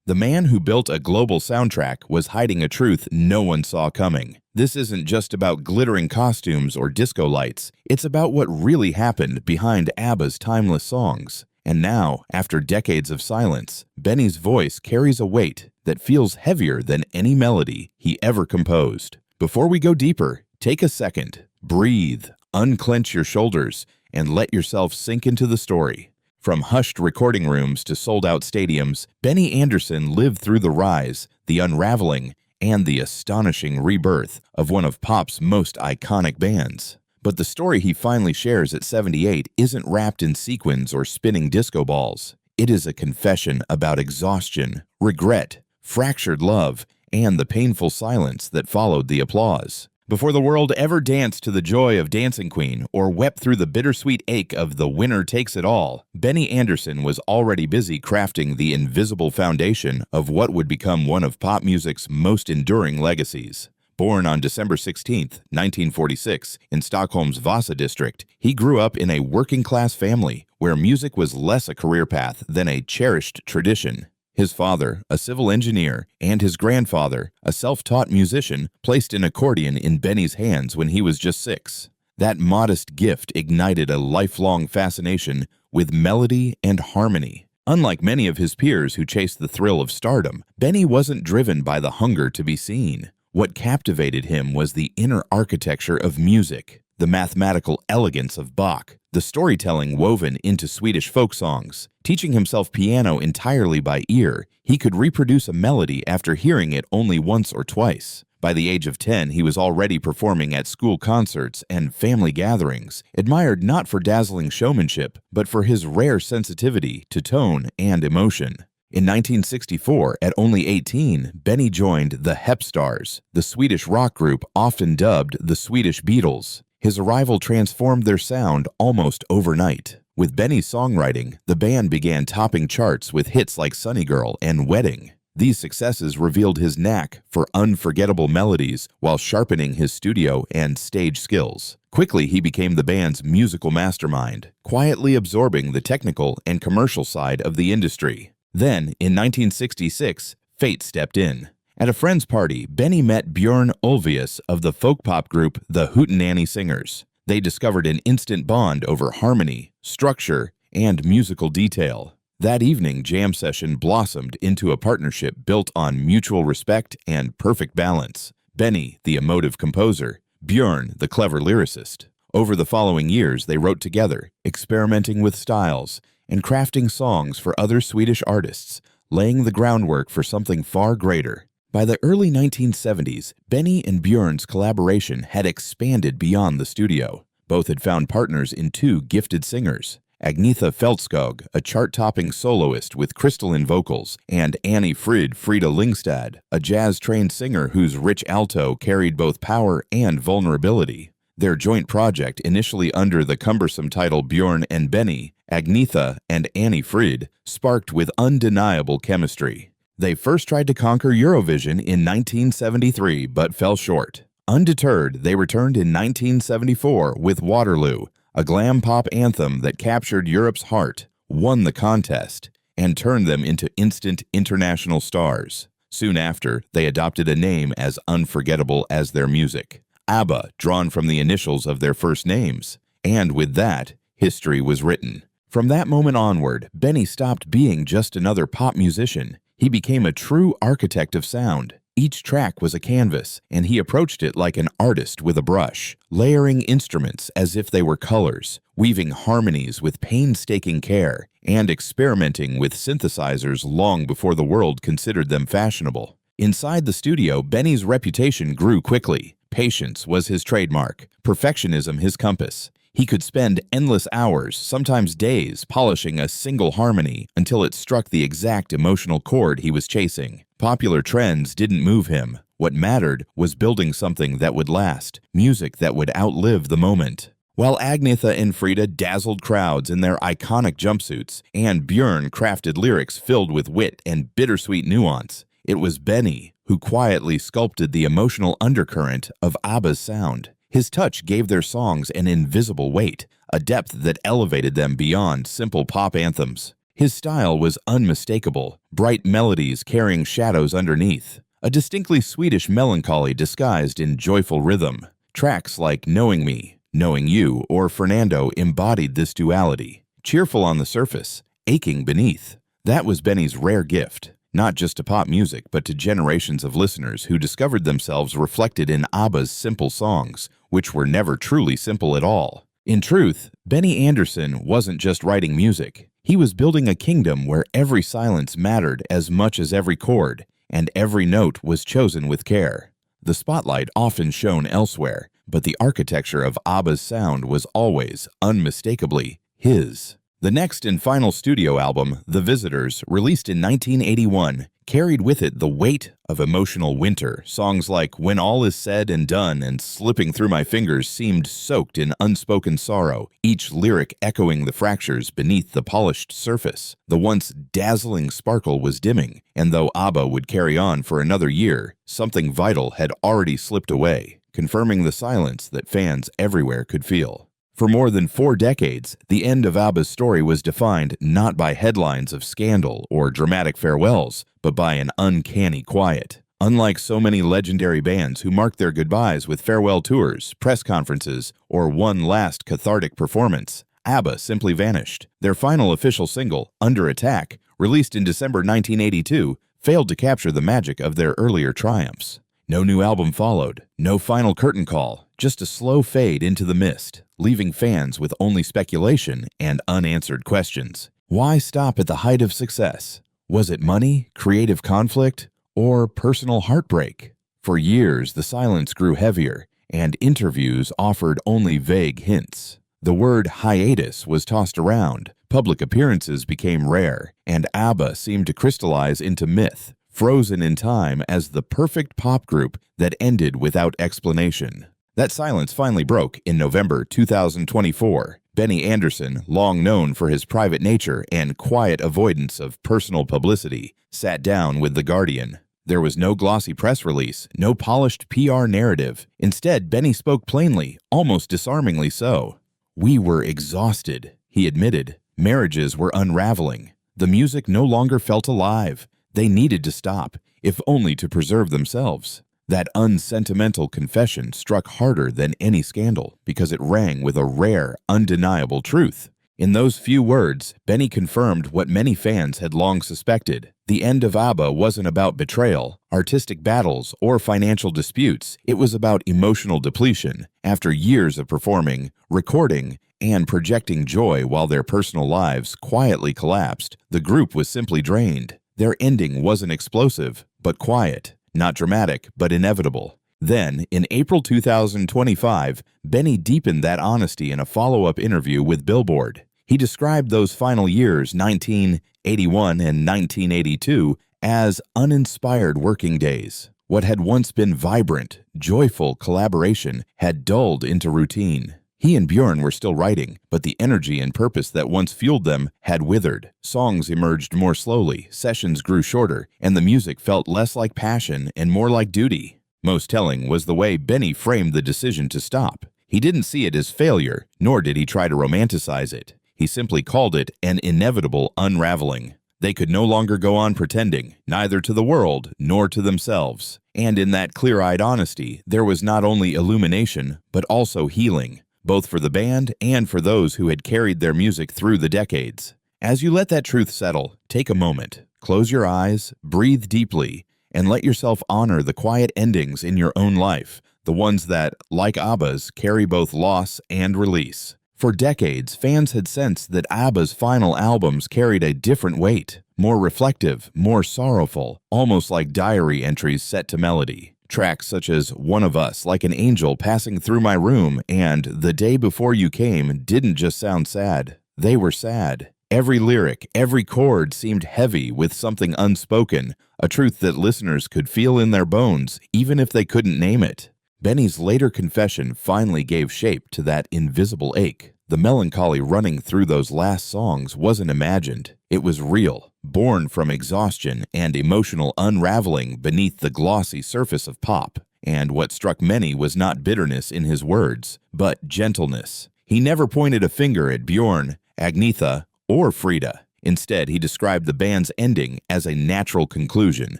The man who built a global soundtrack was hiding a truth no one saw coming. This isn't just about glittering costumes or disco lights. It's about what really happened behind ABBA's timeless songs. And now, after decades of silence, Benny's voice carries a weight that feels heavier than any melody he ever composed. Before we go deeper, take a second, breathe, unclench your shoulders, and let yourself sink into the story. From hushed recording rooms to sold-out stadiums, Benny Andersson lived through the rise, the unraveling, and the astonishing rebirth of one of pop's most iconic bands. But the story he finally shares at 78 isn't wrapped in sequins or spinning disco balls. It is a confession about exhaustion, regret, fractured love, and the painful silence that followed the applause. Before the world ever danced to the joy of Dancing Queen or wept through the bittersweet ache of The Winner Takes It All, Benny Andersson was already busy crafting the invisible foundation of what would become one of pop music's most enduring legacies. Born on December 16, 1946, in Stockholm's Vasa district, he grew up in a working-class family where music was less a career path than a cherished tradition. His father, a civil engineer, and his grandfather, a self-taught musician, placed an accordion in Benny's hands when he was just 6. That modest gift ignited a lifelong fascination with melody and harmony. Unlike many of his peers who chased the thrill of stardom, Benny wasn't driven by the hunger to be seen. What captivated him was the inner architecture of music, the mathematical elegance of Bach, the storytelling woven into Swedish folk songs. Teaching himself piano entirely by ear, he could reproduce a melody after hearing it only once or twice. By the age of 10, he was already performing at school concerts and family gatherings, admired not for dazzling showmanship, but for his rare sensitivity to tone and emotion. In 1964, at only 18, Benny joined the Hepstars, the Swedish rock group often dubbed the Swedish Beatles. His arrival transformed their sound almost overnight. With Benny's songwriting, the band began topping charts with hits like Sunny Girl and Wedding. These successes revealed his knack for unforgettable melodies while sharpening his studio and stage skills. Quickly, he became the band's musical mastermind, quietly absorbing the technical and commercial side of the industry. Then, in 1966, fate stepped in. At a friend's party, Benny met Björn Ulvaeus of the folk pop group The Hootenanny Singers. They discovered an instant bond over harmony, structure, and musical detail. That evening, jam session blossomed into a partnership built on mutual respect and perfect balance. Benny, the emotive composer, Björn, the clever lyricist. Over the following years, they wrote together, experimenting with styles and crafting songs for other Swedish artists, laying the groundwork for something far greater. By the early 1970s, Benny and Björn's collaboration had expanded beyond the studio. Both had found partners in 2 gifted singers, Agnetha Fältskog, a chart-topping soloist with crystalline vocals, and Annie Frida Lyngstad, a jazz-trained singer whose rich alto carried both power and vulnerability. Their joint project, initially under the cumbersome title Björn and Benny, Agnetha and Annie Frida, sparked with undeniable chemistry. They first tried to conquer Eurovision in 1973 but fell short. Undeterred, they returned in 1974 with Waterloo, a glam pop anthem that captured Europe's heart, won the contest, and turned them into instant international stars. Soon after, they adopted a name as unforgettable as their music, ABBA, drawn from the initials of their first names. And with that, history was written. From that moment onward, Benny stopped being just another pop musician. He became a true architect of sound. Each track was a canvas, and he approached it like an artist with a brush, layering instruments as if they were colors, weaving harmonies with painstaking care, and experimenting with synthesizers long before the world considered them fashionable. Inside the studio, Benny's reputation grew quickly. Patience was his trademark, perfectionism his compass. He could spend endless hours, sometimes days, polishing a single harmony until it struck the exact emotional chord he was chasing. Popular trends didn't move him. What mattered was building something that would last, music that would outlive the moment. While Agnetha and Frida dazzled crowds in their iconic jumpsuits, and Björn crafted lyrics filled with wit and bittersweet nuance, it was Benny who quietly sculpted the emotional undercurrent of ABBA's sound. His touch gave their songs an invisible weight, a depth that elevated them beyond simple pop anthems. His style was unmistakable, bright melodies carrying shadows underneath, a distinctly Swedish melancholy disguised in joyful rhythm. Tracks like Knowing Me, Knowing You, or Fernando embodied this duality, cheerful on the surface, aching beneath. That was Benny's rare gift, not just to pop music but to generations of listeners who discovered themselves reflected in ABBA's simple songs, which were never truly simple at all. In truth, Benny Andersson wasn't just writing music. He was building a kingdom where every silence mattered as much as every chord, and every note was chosen with care. The spotlight often shone elsewhere, but the architecture of ABBA's sound was always, unmistakably, his. The next and final studio album, The Visitors, released in 1981, carried with it the weight of emotional winter. Songs like When All Is Said and Done and Slipping Through My Fingers seemed soaked in unspoken sorrow, each lyric echoing the fractures beneath the polished surface. The once dazzling sparkle was dimming, and though ABBA would carry on for another year, something vital had already slipped away, confirming the silence that fans everywhere could feel. For more than 4 decades, the end of ABBA's story was defined not by headlines of scandal or dramatic farewells, but by an uncanny quiet. Unlike so many legendary bands who marked their goodbyes with farewell tours, press conferences, or one last cathartic performance, ABBA simply vanished. Their final official single, Under Attack, released in December 1982, failed to capture the magic of their earlier triumphs. No new album followed, no final curtain call, just a slow fade into the mist, leaving fans with only speculation and unanswered questions. Why stop at the height of success? Was it money, creative conflict, or personal heartbreak? For years, the silence grew heavier, and interviews offered only vague hints. The word hiatus was tossed around, public appearances became rare, and ABBA seemed to crystallize into myth, frozen in time as the perfect pop group that ended without explanation. That silence finally broke in November 2024. Benny Andersson, long known for his private nature and quiet avoidance of personal publicity, sat down with The Guardian. There was no glossy press release, no polished PR narrative. Instead, Benny spoke plainly, almost disarmingly so. "We were exhausted," he admitted. Marriages were unraveling. The music no longer felt alive. They needed to stop, if only to preserve themselves. That unsentimental confession struck harder than any scandal because it rang with a rare, undeniable truth. In those few words, Benny confirmed what many fans had long suspected. The end of ABBA wasn't about betrayal, artistic battles, or financial disputes. It was about emotional depletion. After years of performing, recording, and projecting joy while their personal lives quietly collapsed, the group was simply drained. Their ending wasn't explosive, but quiet. Not dramatic, but inevitable. Then, in April 2025, Benny deepened that honesty in a follow-up interview with Billboard. He described those final years, 1981 and 1982, as uninspired working days. What had once been vibrant, joyful collaboration had dulled into routine. He and Bjorn were still writing, but the energy and purpose that once fueled them had withered. Songs emerged more slowly, sessions grew shorter, and the music felt less like passion and more like duty. Most telling was the way Benny framed the decision to stop. He didn't see it as failure, nor did he try to romanticize it. He simply called it an inevitable unraveling. They could no longer go on pretending, neither to the world nor to themselves. And in that clear-eyed honesty, there was not only illumination, but also healing, both for the band and for those who had carried their music through the decades. As you let that truth settle, take a moment, close your eyes, breathe deeply, and let yourself honor the quiet endings in your own life, the ones that, like ABBA's, carry both loss and release. For decades, fans had sensed that ABBA's final albums carried a different weight, more reflective, more sorrowful, almost like diary entries set to melody. Tracks such as One of Us, Like an Angel Passing Through My Room, and The Day Before You Came didn't just sound sad. They were sad. Every lyric, every chord seemed heavy with something unspoken, a truth that listeners could feel in their bones, even if they couldn't name it. Benny's later confession finally gave shape to that invisible ache. The melancholy running through those last songs wasn't imagined. It was real, born from exhaustion and emotional unraveling beneath the glossy surface of pop. And what struck many was not bitterness in his words, but gentleness. He never pointed a finger at Bjorn, Agnetha, or Frida. Instead, he described the band's ending as a natural conclusion,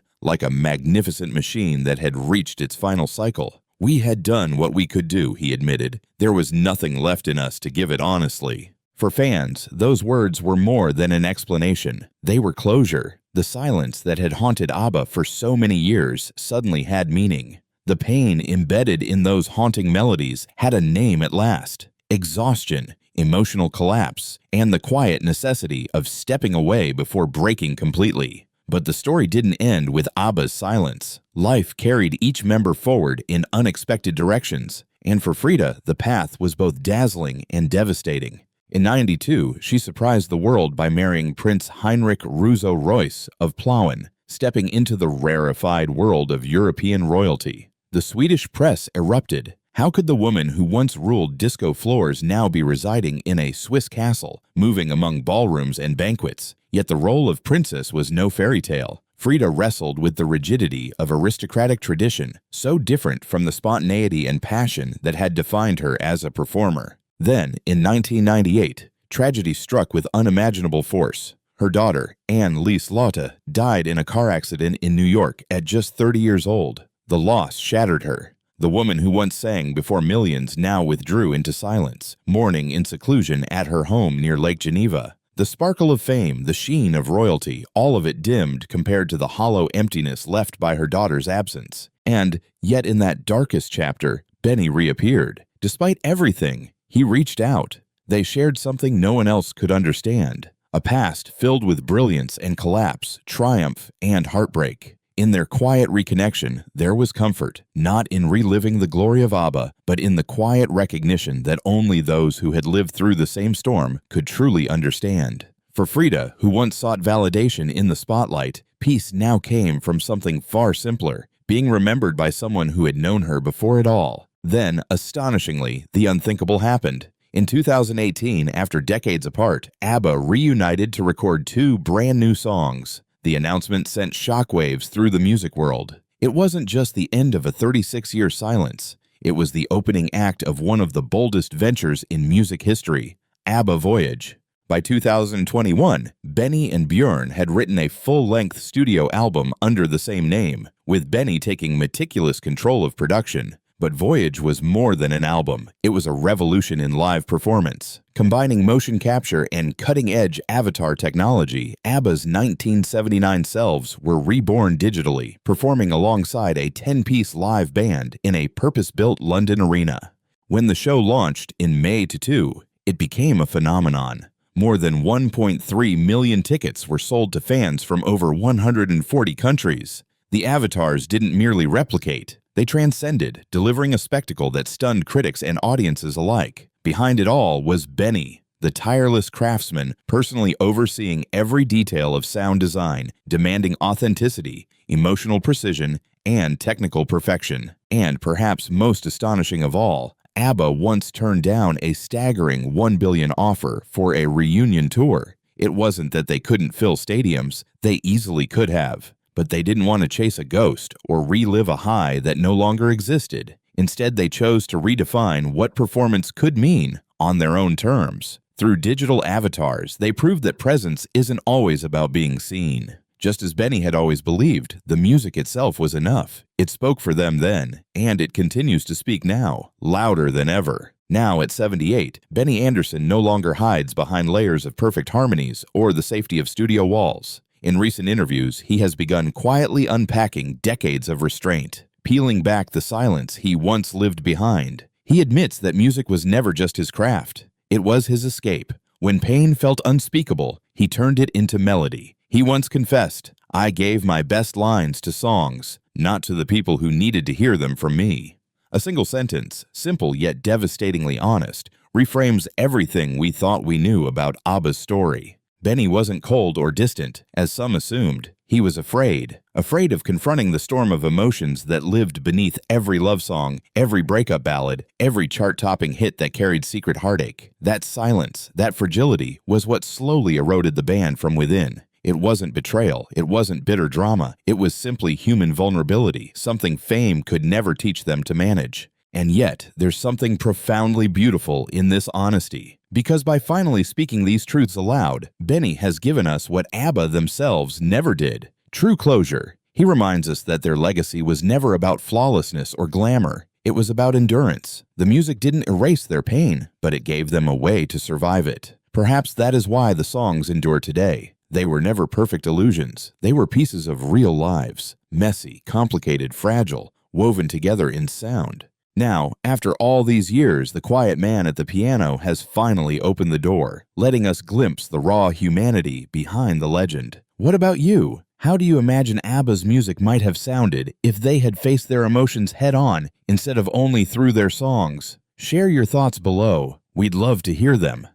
like a magnificent machine that had reached its final cycle. "We had done what we could do," he admitted. "There was nothing left in us to give it honestly." For fans, those words were more than an explanation. They were closure. The silence that had haunted ABBA for so many years suddenly had meaning. The pain embedded in those haunting melodies had a name at last: exhaustion, emotional collapse, and the quiet necessity of stepping away before breaking completely. But the story didn't end with ABBA's silence. Life carried each member forward in unexpected directions, and for Frida, the path was both dazzling and devastating. In '92, she surprised the world by marrying Prince Heinrich Russo-Royce of Plauen, stepping into the rarefied world of European royalty. The Swedish press erupted. How could the woman who once ruled disco floors now be residing in a Swiss castle, moving among ballrooms and banquets? Yet the role of princess was no fairy tale. Frida wrestled with the rigidity of aristocratic tradition, so different from the spontaneity and passion that had defined her as a performer. Then, in 1998, tragedy struck with unimaginable force. Her daughter, Anne-Lise Lotte, died in a car accident in New York at just 30 years old. The loss shattered her. The woman who once sang before millions now withdrew into silence, mourning in seclusion at her home near Lake Geneva. The sparkle of fame, the sheen of royalty, all of it dimmed compared to the hollow emptiness left by her daughter's absence. And yet in that darkest chapter, Benny reappeared. Despite everything, he reached out. They shared something no one else could understand, a past filled with brilliance and collapse, triumph and heartbreak. In their quiet reconnection, there was comfort, not in reliving the glory of ABBA, but in the quiet recognition that only those who had lived through the same storm could truly understand. For Frida, who once sought validation in the spotlight, peace now came from something far simpler, being remembered by someone who had known her before it all. Then, astonishingly, the unthinkable happened. In 2018, after decades apart, ABBA reunited to record 2 brand new songs. The announcement sent shockwaves through the music world. It wasn't just the end of a 36-year silence. It was the opening act of one of the boldest ventures in music history, ABBA Voyage. By 2021, Benny and Björn had written a full-length studio album under the same name, with Benny taking meticulous control of production. But Voyage was more than an album. It was a revolution in live performance. Combining motion capture and cutting-edge avatar technology, ABBA's 1979 selves were reborn digitally, performing alongside a 10-piece live band in a purpose-built London arena. When the show launched in May '92, it became a phenomenon. More than 1.3 million tickets were sold to fans from over 140 countries. The avatars didn't merely replicate. They transcended, delivering a spectacle that stunned critics and audiences alike. Behind it all was Benny, the tireless craftsman personally overseeing every detail of sound design, demanding authenticity, emotional precision, and technical perfection. And perhaps most astonishing of all, ABBA once turned down a staggering $1 billion offer for a reunion tour. It wasn't that they couldn't fill stadiums, they easily could have. But they didn't want to chase a ghost or relive a high that no longer existed. Instead, they chose to redefine what performance could mean on their own terms. Through digital avatars, they proved that presence isn't always about being seen. Just as Benny had always believed, the music itself was enough. It spoke for them then, and it continues to speak now, louder than ever. Now, at 78, Benny Andersson no longer hides behind layers of perfect harmonies or the safety of studio walls. In recent interviews, he has begun quietly unpacking decades of restraint, peeling back the silence he once lived behind. He admits that music was never just his craft. It was his escape. When pain felt unspeakable, he turned it into melody. He once confessed, "I gave my best lines to songs, not to the people who needed to hear them from me." A single sentence, simple yet devastatingly honest, reframes everything we thought we knew about ABBA's story. Benny wasn't cold or distant, as some assumed. He was afraid of confronting the storm of emotions that lived beneath every love song, every breakup ballad, every chart-topping hit that carried secret heartache. That silence, that fragility, was what slowly eroded the band from within. It wasn't betrayal, it wasn't bitter drama, it was simply human vulnerability, something fame could never teach them to manage. And yet, there's something profoundly beautiful in this honesty. Because by finally speaking these truths aloud, Benny has given us what ABBA themselves never did: true closure. He reminds us that their legacy was never about flawlessness or glamour. It was about endurance. The music didn't erase their pain, but it gave them a way to survive it. Perhaps that is why the songs endure today. They were never perfect illusions. They were pieces of real lives, messy, complicated, fragile, woven together in sound. Now, after all these years, the quiet man at the piano has finally opened the door, letting us glimpse the raw humanity behind the legend. What about you? How do you imagine ABBA's music might have sounded if they had faced their emotions head-on instead of only through their songs? Share your thoughts below. We'd love to hear them.